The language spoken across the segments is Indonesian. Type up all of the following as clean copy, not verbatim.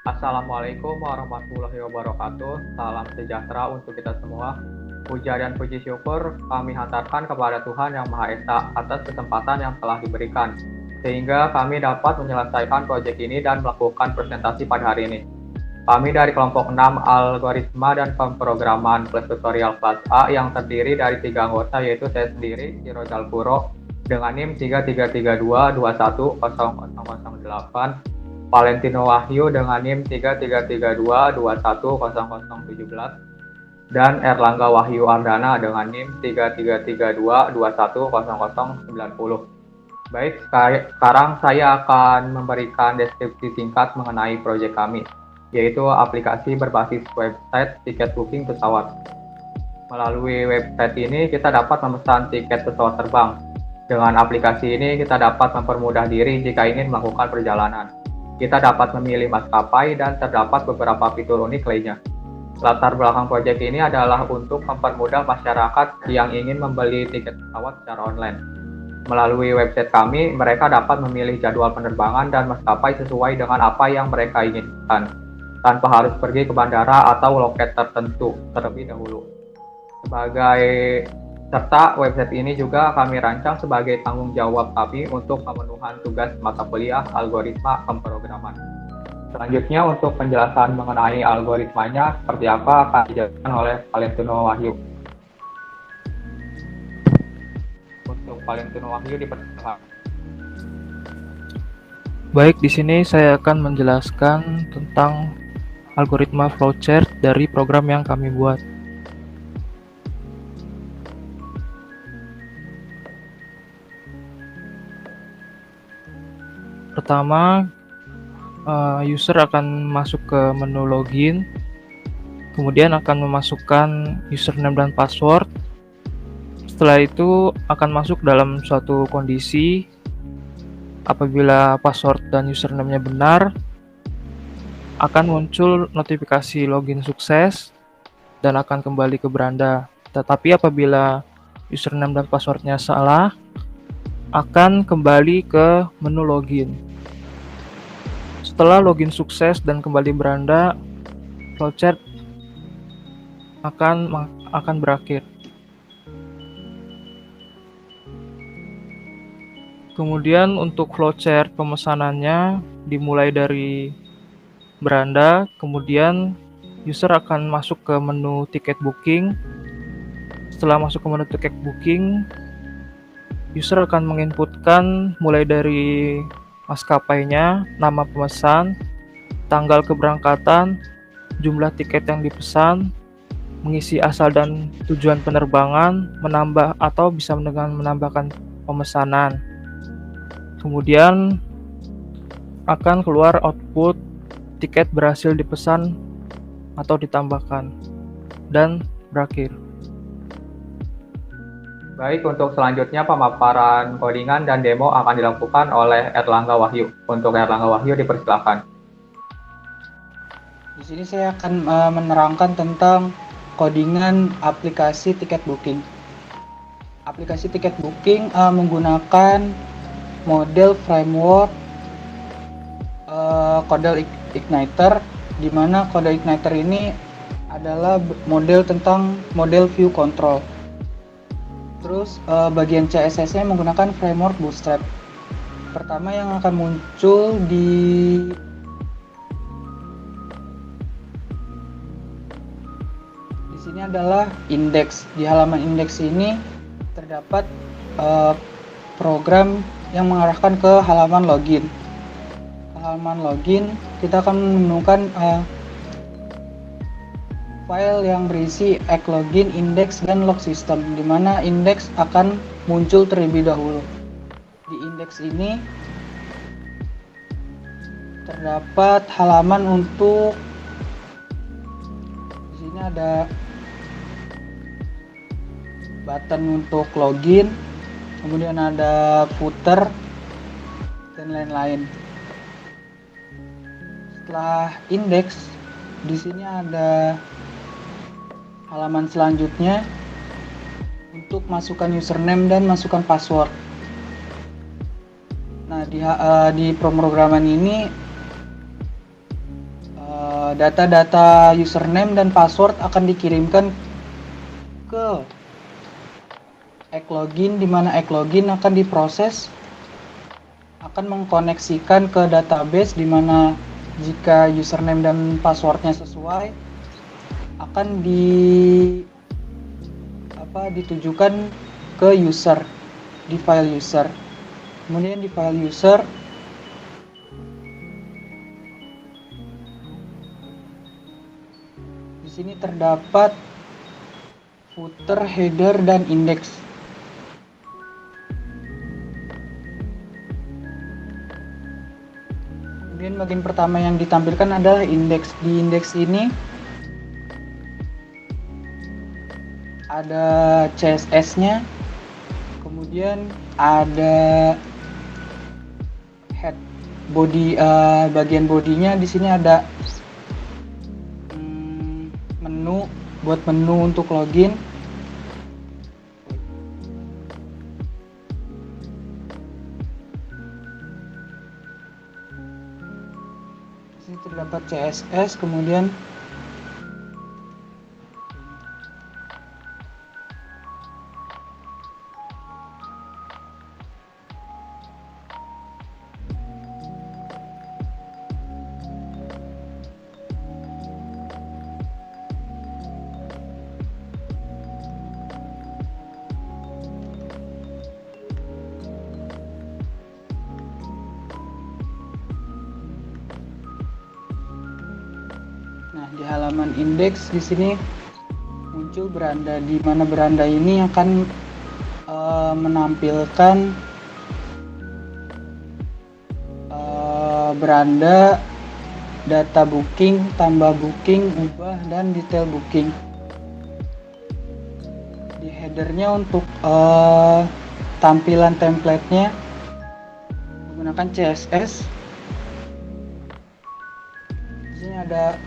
Assalamualaikum warahmatullahi wabarakatuh. Salam sejahtera untuk kita semua. Puja dan puji syukur kami hantarkan kepada Tuhan Yang Maha Esa atas kesempatan yang telah diberikan, sehingga kami dapat menyelesaikan proyek ini dan melakukan presentasi pada hari ini. Kami dari kelompok 6 Algoritma dan Pemrograman plus Tutorial kelas A yang terdiri dari 3 anggota, yaitu saya sendiri, Sirojal Puro, dengan NIM 3332210008, Valentino Wahyu dengan NIM 3332210017, dan Erlangga Wahyu Ardana dengan NIM 3332210090. Baik, sekarang saya akan memberikan deskripsi singkat mengenai proyek kami, yaitu aplikasi berbasis website tiket booking pesawat. Melalui website ini kita dapat memesan tiket pesawat terbang. Dengan aplikasi ini kita dapat mempermudah diri jika ingin melakukan perjalanan. Kita dapat memilih maskapai dan terdapat beberapa fitur unik lainnya. Latar belakang proyek ini adalah untuk mempermudah masyarakat yang ingin membeli tiket pesawat secara online. Melalui website kami, mereka dapat memilih jadwal penerbangan dan maskapai sesuai dengan apa yang mereka inginkan, tanpa harus pergi ke bandara atau loket tertentu terlebih dahulu. Serta website ini juga kami rancang sebagai tanggung jawab kami untuk pemenuhan tugas mata kuliah algoritma pemrograman. Selanjutnya untuk penjelasan mengenai algoritmanya seperti apa akan dijelaskan oleh Valentino Wahyu. Untuk Valentino Wahyu dipersilakan. Baik, di sini saya akan menjelaskan tentang algoritma flowchart dari program yang kami buat. Pertama, user akan masuk ke menu login, kemudian akan memasukkan username dan password. Setelah itu akan masuk dalam suatu kondisi. Apabila password dan username-nya benar, akan muncul notifikasi login sukses dan akan kembali ke beranda. Tetapi apabila username dan password-nya salah, akan kembali ke menu login. Setelah login sukses dan kembali beranda, flowchart akan berakhir. Kemudian untuk flowchart pemesanannya dimulai dari beranda, kemudian user akan masuk ke menu tiket booking. Setelah masuk ke menu tiket booking, user akan menginputkan mulai dari maskapainya, nama pemesan, tanggal keberangkatan, jumlah tiket yang dipesan, mengisi asal dan tujuan penerbangan, menambah atau bisa dengan menambahkan pemesanan. Kemudian akan keluar output tiket berhasil dipesan atau ditambahkan dan berakhir. Baik, untuk selanjutnya pemaparan codingan dan demo akan dilakukan oleh Erlangga Wahyu. Untuk Erlangga Wahyu dipersilakan. Di sini saya akan menerangkan tentang codingan aplikasi tiket booking. Aplikasi tiket booking menggunakan model framework Codel Igniter, di mana Codel Igniter ini adalah model tentang model view control. Terus bagian CSS-nya menggunakan framework Bootstrap. Pertama yang akan muncul di sini adalah index. Di halaman index ini terdapat program yang mengarahkan ke halaman login. Halaman login kita akan menemukan file yang berisi egg login, index, dan log system, di mana index akan muncul terlebih dahulu. Di index ini terdapat halaman untuk, di sini ada button untuk login, kemudian ada footer dan lain-lain. Setelah index, di sini ada halaman selanjutnya untuk masukkan username dan masukkan password. Nah, di pemrograman ini Data-data username dan password akan dikirimkan ke login, di mana login akan diproses, akan mengkoneksikan ke database, di mana jika username dan passwordnya sesuai akan ditujukan ke user di file user. Kemudian di file user di sini terdapat footer, header, dan index. Kemudian bagian pertama yang ditampilkan adalah indeks. Di indeks ini ada CSS-nya, kemudian ada head body, bagian bodinya di sini ada menu buat menu untuk login. Di sini terdapat CSS, kemudian di halaman indeks di sini muncul beranda, di mana beranda ini akan menampilkan beranda data booking, tambah booking, ubah, dan detail booking. Di headernya untuk tampilan template-nya menggunakan CSS. Di sini ada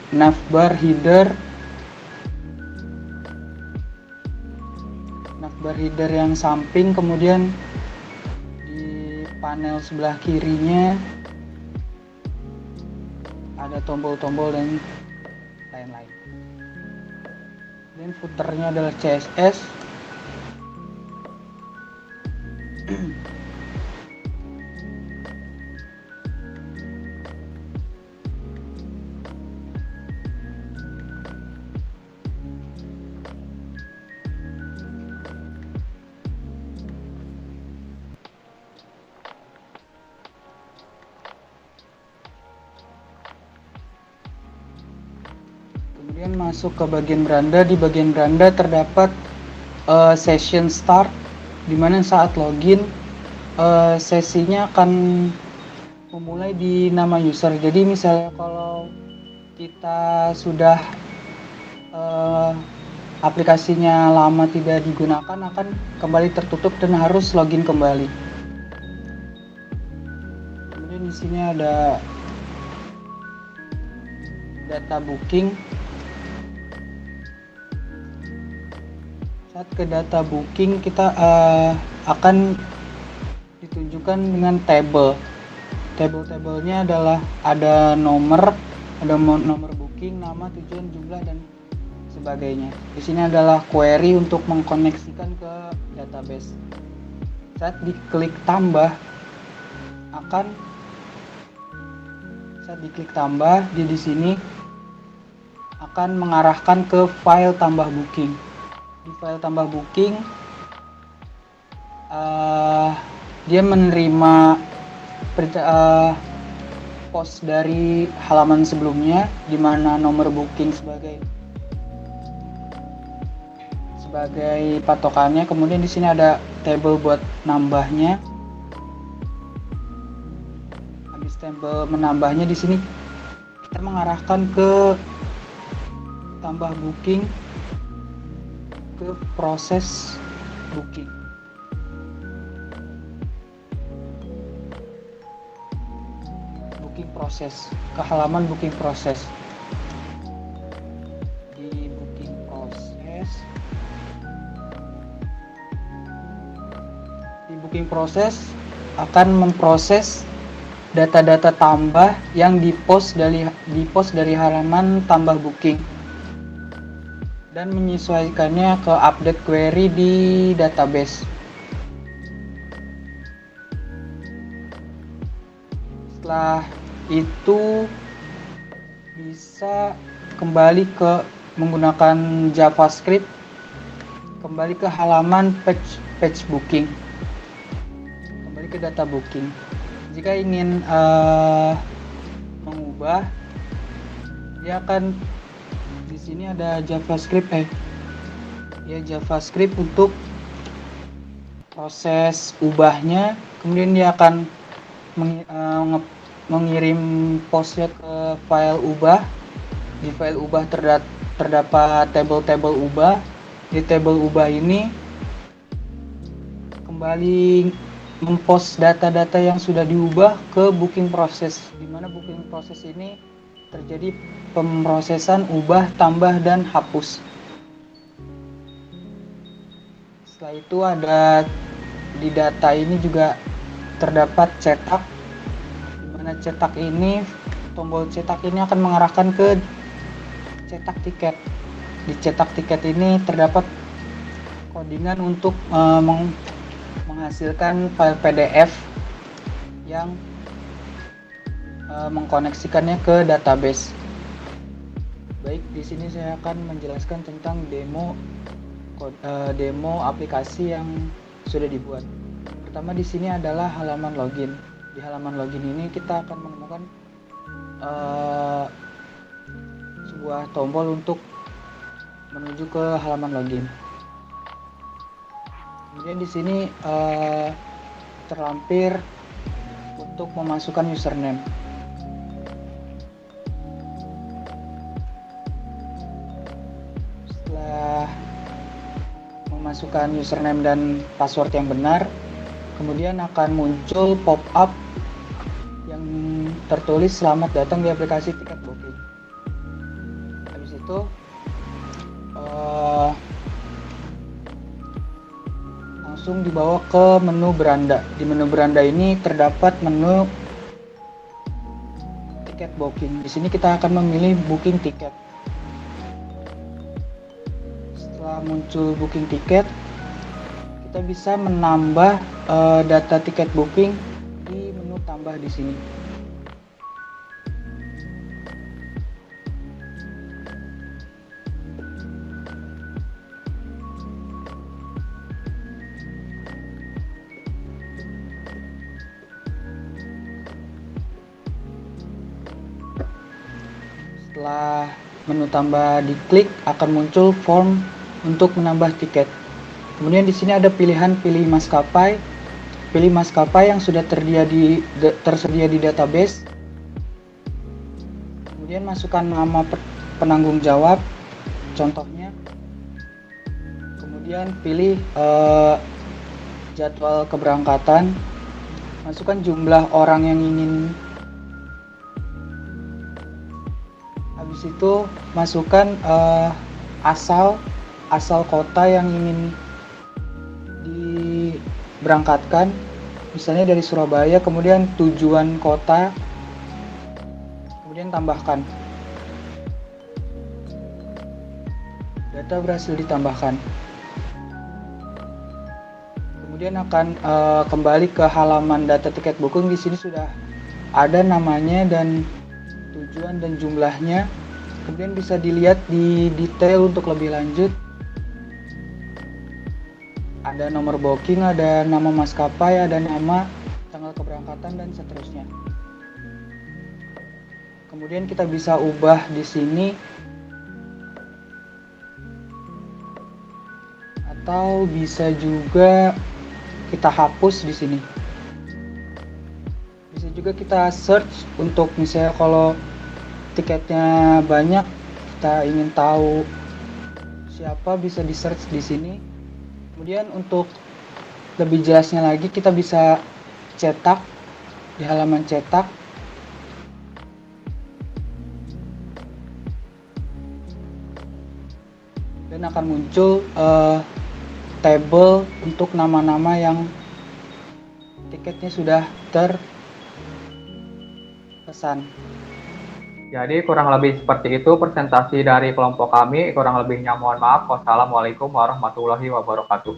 navbar header yang samping, kemudian di panel sebelah kirinya ada tombol-tombol dan lain-lain. Dan footernya adalah CSS. Kemudian masuk ke bagian beranda. Di bagian beranda terdapat session start, di mana saat login sesinya akan memulai di nama user. Jadi misalnya kalau kita sudah aplikasinya lama tidak digunakan, akan kembali tertutup dan harus login kembali. Kemudian di sini ada data booking. Saat ke data booking, kita akan ditunjukkan dengan table. Table-tablenya adalah ada nomor booking, nama, tujuan, jumlah, dan sebagainya. Di sini adalah query untuk mengkoneksikan ke database. Saat diklik tambah, dia di sini akan mengarahkan ke file tambah booking. Di file tambah booking, dia menerima post dari halaman sebelumnya, di mana nomor booking sebagai patokannya. Kemudian di sini ada table buat nambahnya. Habis table menambahnya, di sini kita mengarahkan ke tambah booking, ke proses booking. Booking proses, ke halaman booking proses. Di booking proses akan memproses data-data tambah yang dipost dari halaman tambah booking dan menyesuaikannya ke update query di database. Setelah itu bisa kembali ke menggunakan JavaScript, kembali ke halaman page booking, kembali ke data booking. Jika ingin mengubah, dia akan di sini ada JavaScript JavaScript untuk proses ubahnya. Kemudian dia akan mengirim postnya ke file ubah. Di file ubah terdapat tabel-tabel ubah. Di tabel ubah ini kembali mempost data-data yang sudah diubah ke booking proses, di mana booking proses ini terjadi pemrosesan ubah, tambah, dan hapus. Setelah itu ada di data ini juga terdapat cetak, di mana cetak ini, tombol cetak ini akan mengarahkan ke cetak tiket. Di cetak tiket ini terdapat codingan untuk menghasilkan file PDF yang mengkoneksikannya ke database. Baik, di sini saya akan menjelaskan tentang demo aplikasi yang sudah dibuat. Pertama di sini adalah halaman login. Di halaman login ini kita akan menemukan sebuah tombol untuk menuju ke halaman login. Kemudian di sini terlampir untuk memasukkan username. Setelah memasukkan username dan password yang benar, kemudian akan muncul pop-up yang tertulis selamat datang di aplikasi tiket booking. Habis itu langsung dibawa ke menu beranda. Di menu beranda ini terdapat menu tiket booking. Di sini kita akan memilih booking tiket. Setelah muncul booking tiket, kita bisa menambah data tiket booking di menu tambah di sini. Setelah menu tambah diklik, akan muncul form untuk menambah tiket. Kemudian di sini ada pilihan pilih maskapai yang sudah tersedia di database. Kemudian masukkan nama penanggung jawab, contohnya. Kemudian pilih jadwal keberangkatan, masukkan jumlah orang yang ingin. Habis itu masukkan asal kota yang ingin diberangkatkan, misalnya dari Surabaya, kemudian tujuan kota, kemudian tambahkan. Data berhasil ditambahkan. Kemudian akan kembali ke halaman data tiket booking. Di sini sudah ada namanya dan tujuan dan jumlahnya. Kemudian bisa dilihat di detail untuk lebih lanjut. Ada nomor booking, ada nama maskapai, ada nama, tanggal keberangkatan, dan seterusnya. Kemudian kita bisa ubah di sini, atau bisa juga kita hapus di sini. Bisa juga kita search untuk, misalnya kalau tiketnya banyak, kita ingin tahu siapa, bisa di search di sini. Kemudian untuk lebih jelasnya lagi, kita bisa cetak di halaman cetak. Dan akan muncul table untuk nama-nama yang tiketnya sudah pesan. Jadi kurang lebih seperti itu presentasi dari kelompok kami. Kurang lebihnya mohon maaf. Wassalamualaikum warahmatullahi wabarakatuh.